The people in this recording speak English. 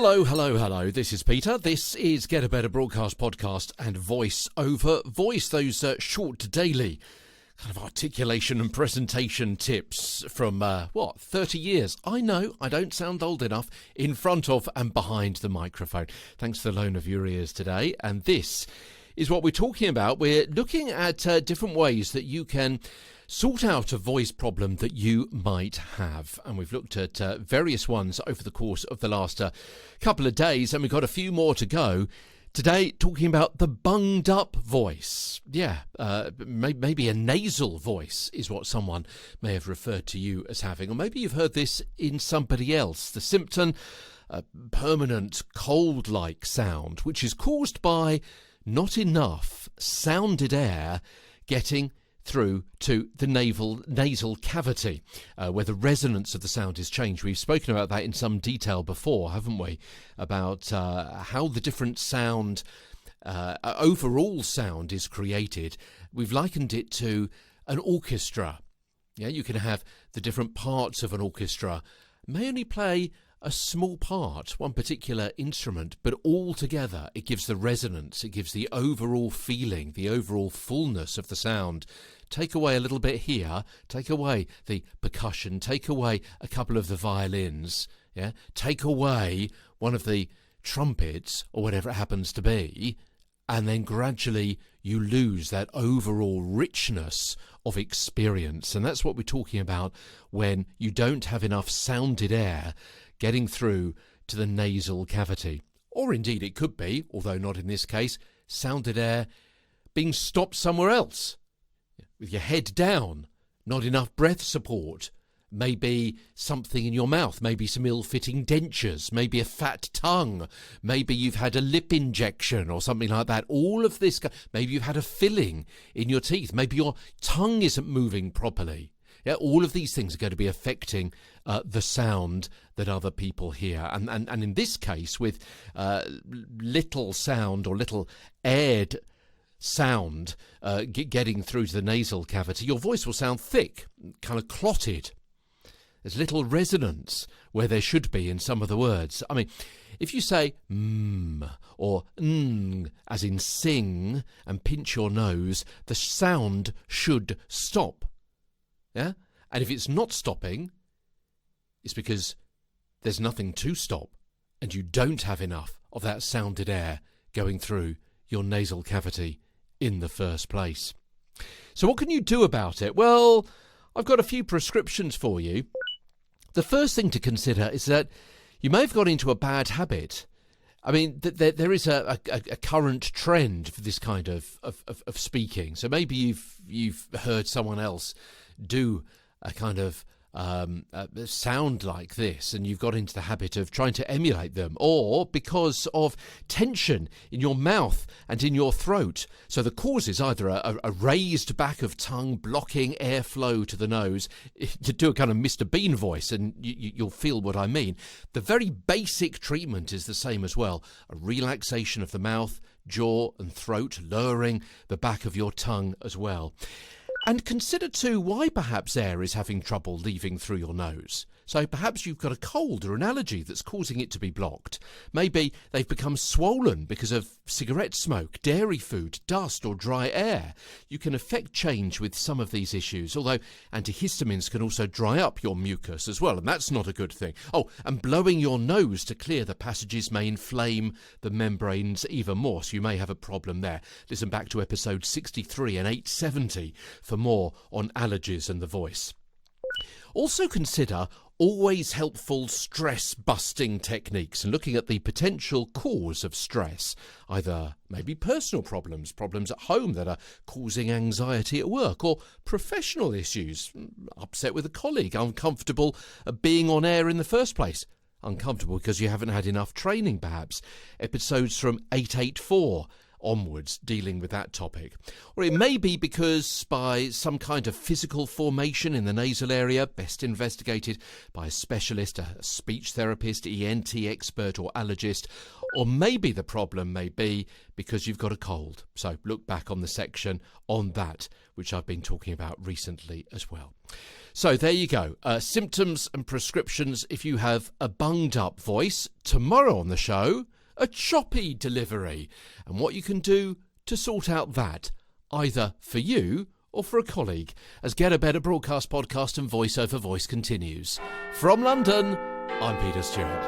Hello, hello, hello. This is Peter. This is Get a Better Broadcast Podcast and Voice Over Voice. Those short daily kind of articulation and presentation tips from, 30 years. I know, I don't sound old enough, in front of and behind the microphone. Thanks for the loan of your ears today. And this is what we're talking about. We're looking at different ways that you can sort out a voice problem that you might have. And we've looked at various ones over the course of the last couple of days, and we've got a few more to go. Today, talking about the bunged up voice. Yeah, maybe a nasal voice is what someone may have referred to you as having. Or maybe you've heard this in somebody else. The symptom, a permanent cold-like sound, which is caused by not enough sounded air getting through to the nasal cavity, where the resonance of the sound is changed. We've spoken about that in some detail before, haven't we? About how the different sound, overall sound is created. We've likened it to an orchestra. Yeah, you can have the different parts of an orchestra may only play a small part, one particular instrument, but all together it gives the resonance, it gives the overall feeling, the overall fullness of the sound. Take away a little bit here, take away the percussion, take away a couple of the violins, yeah, take away one of the trumpets or whatever it happens to be, and then gradually you lose that overall richness of experience. And that's what we're talking about when you don't have enough sounded air getting through to the nasal cavity. Or indeed it could be, although not in this case, sounded air being stopped somewhere else. With your head down, not enough breath support, maybe something in your mouth, maybe some ill-fitting dentures, maybe a fat tongue, maybe you've had a lip injection or something like that. All of this, maybe you've had a filling in your teeth, maybe your tongue isn't moving properly. Yeah, all of these things are going to be affecting the sound that other people hear. And in this case, with little sound or little aired sound getting through to the nasal cavity, your voice will sound thick, kind of clotted. There's little resonance where there should be in some of the words. I mean, if you say or as in sing, and pinch your nose, the sound should stop. Yeah? And if it's not stopping, it's because there's nothing to stop and you don't have enough of that sounded air going through your nasal cavity in the first place. So what can you do about it? Well, I've got a few prescriptions for you. The first thing to consider is that you may have got into a bad habit. I mean, there is a current trend for this kind of speaking. So maybe you've heard someone else do a kind of sound like this, and you've got into the habit of trying to emulate them, or because of tension in your mouth and in your throat. So the cause is either a raised back of tongue blocking airflow to the nose. You do a kind of Mr. Bean voice and you'll feel what I mean. The very basic treatment is the same as well. A relaxation of the mouth, jaw and throat, lowering the back of your tongue as well. And consider too why perhaps air is having trouble leaving through your nose. So perhaps you've got a cold or an allergy that's causing it to be blocked. Maybe they've become swollen because of cigarette smoke, dairy food, dust or dry air. You can affect change with some of these issues, although antihistamines can also dry up your mucus as well, and that's not a good thing. Oh, and blowing your nose to clear the passages may inflame the membranes even more, so you may have a problem there. Listen back to episode 63 and 870 for more on allergies and the voice. Also consider always helpful stress-busting techniques and looking at the potential cause of stress, either maybe personal problems at home that are causing anxiety at work, or professional issues, upset with a colleague, uncomfortable being on air in the first place, uncomfortable because you haven't had enough training perhaps. Episodes from 884 onwards dealing with that topic. Or it may be because by some kind of physical formation in the nasal area, best investigated by a specialist, a speech therapist, ENT expert or allergist. Or maybe the problem may be because you've got a cold. So look back on the section on that, which I've been talking about recently as well. So there you go. Symptoms and prescriptions if you have a bunged up voice. Tomorrow on the show, a choppy delivery and what you can do to sort out that, either for you or for a colleague, as Get a Better Broadcast podcast and Voice Over Voice continues. From London, I'm Peter Stewart.